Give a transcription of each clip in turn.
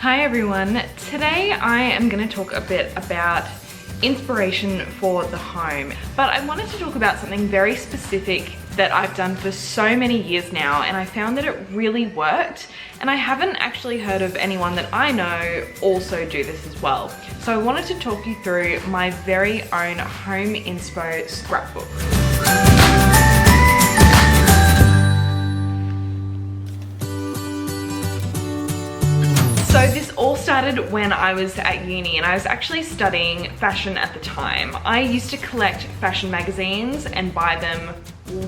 Hi everyone, today I am going to talk a bit about inspiration for the home, but I wanted to talk about something very specific that I've done for so many years now, and I found that it really worked, and I haven't actually heard of anyone that I know also do this as well. So I wanted to talk you through my very own home inspo scrapbook. So this all started when I was at uni, and I was actually studying fashion at the time. I used to collect fashion magazines and buy them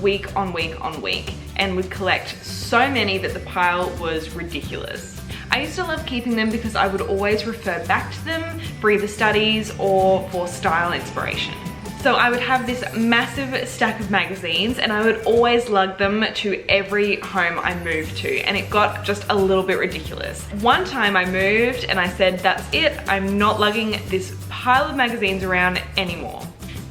week on week on week, and would collect so many that the pile was ridiculous. I used to love keeping them because I would always refer back to them for either studies or for style inspiration. So I would have this massive stack of magazines, and I would always lug them to every home I moved to, and it got just a little bit ridiculous. One time I moved and I said, that's it, I'm not lugging this pile of magazines around anymore.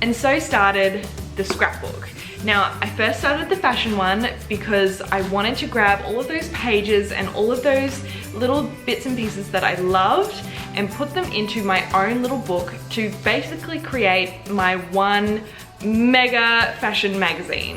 And so started the scrapbook. Now, I first started the fashion one because I wanted to grab all of those pages and all of those little bits and pieces that I loved and put them into my own little book to basically create my one mega fashion magazine.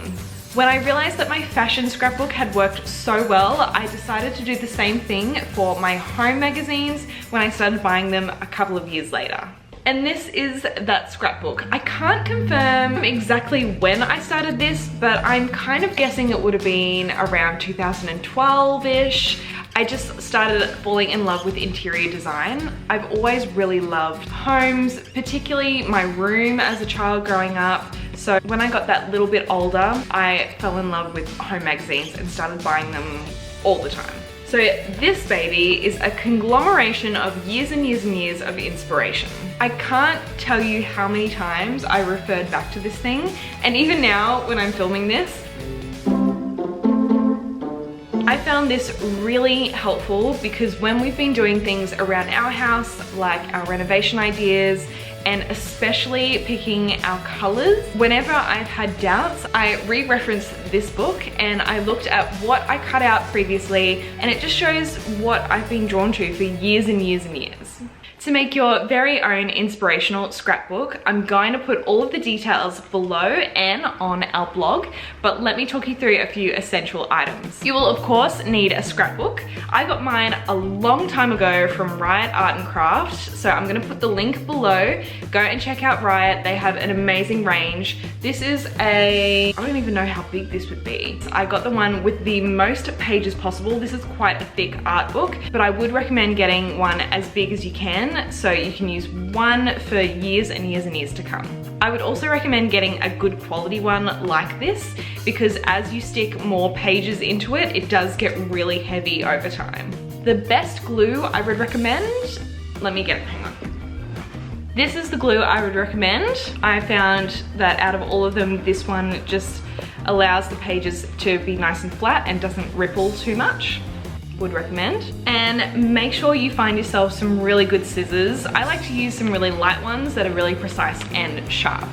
When I realized that my fashion scrapbook had worked so well, I decided to do the same thing for my home magazines when I started buying them a couple of years later. And this is that scrapbook. I can't confirm exactly when I started this, but I'm kind of guessing it would have been around 2012-ish. I just started falling in love with interior design. I've always really loved homes, particularly my room as a child growing up. So when I got that little bit older, I fell in love with home magazines and started buying them all the time. So this baby is a conglomeration of years and years and years of inspiration. I can't tell you how many times I referred back to this thing, and even now when I'm filming this, I found this really helpful because when we've been doing things around our house, like our renovation ideas, and especially picking our colors, whenever I've had doubts, I re-referenced this book and I looked at what I cut out previously, and it just shows what I've been drawn to for years and years and years. To make your very own inspirational scrapbook, I'm going to put all of the details below and on our blog, but let me talk you through a few essential items. You will of course need a scrapbook. I got mine a long time ago from Riot Art and Craft, so I'm gonna put the link below. Go and check out Riot, they have an amazing range. This is I don't even know how big this would be. I got the one with the most pages possible. This is quite a thick art book, but I would recommend getting one as big as you can, so you can use one for years and years and years to come. I would also recommend getting a good quality one like this, because as you stick more pages into it, it does get really heavy over time. The best glue I would recommend, let me get it, hang on. This is the glue I would recommend. I found that out of all of them, this one just allows the pages to be nice and flat and doesn't ripple too much. Would recommend. And make sure you find yourself some really good scissors. I like to use some really light ones that are really precise and sharp.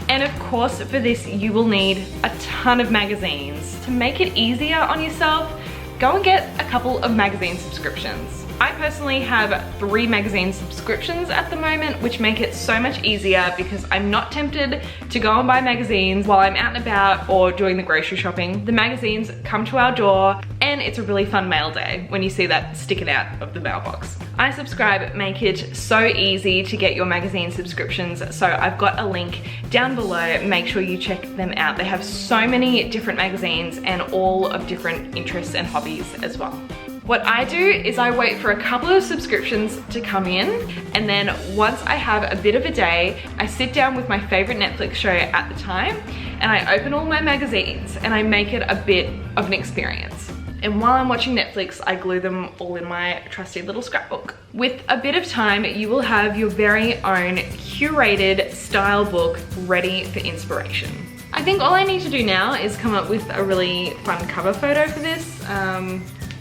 And of course, for this you will need a ton of magazines. To make it easier on yourself, go and get a couple of magazine subscriptions. I personally have 3 magazine subscriptions at the moment, which make it so much easier because I'm not tempted to go and buy magazines while I'm out and about or doing the grocery shopping. The magazines come to our door, and it's a really fun mail day when you see that sticking out of the mailbox. iSubscribe make it so easy to get your magazine subscriptions, so I've got a link down below. Make sure you check them out. They have so many different magazines and all of different interests and hobbies as well. What I do is I wait for a couple of subscriptions to come in, and then once I have a bit of a day, I sit down with my favorite Netflix show at the time, and I open all my magazines and I make it a bit of an experience. And while I'm watching Netflix, I glue them all in my trusty little scrapbook. With a bit of time, you will have your very own curated style book ready for inspiration. I think all I need to do now is come up with a really fun cover photo for this,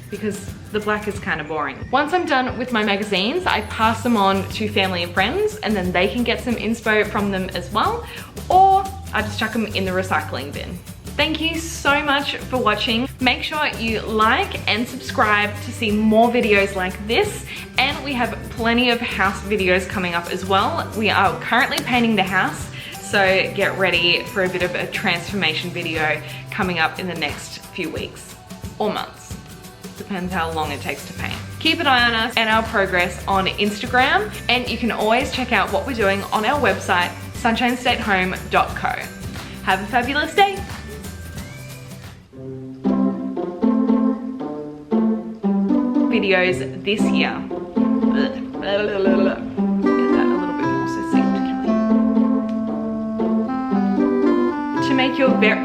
because the black is kind of boring. Once I'm done with my magazines, I pass them on to family and friends, and then they can get some inspo from them as well, or I just chuck them in the recycling bin. Thank you so much for watching. Make sure you like and subscribe to see more videos like this, and we have plenty of house videos coming up as well. We are currently painting the house, so get ready for a bit of a transformation video coming up in the next few weeks or months. Depends how long it takes to paint. Keep an eye on us and our progress on Instagram, and you can always check out what we're doing on our website, sunshinestatehome.co. Have a fabulous day. Videos this year. Get that a little bit more succinct, Kelly. To make your very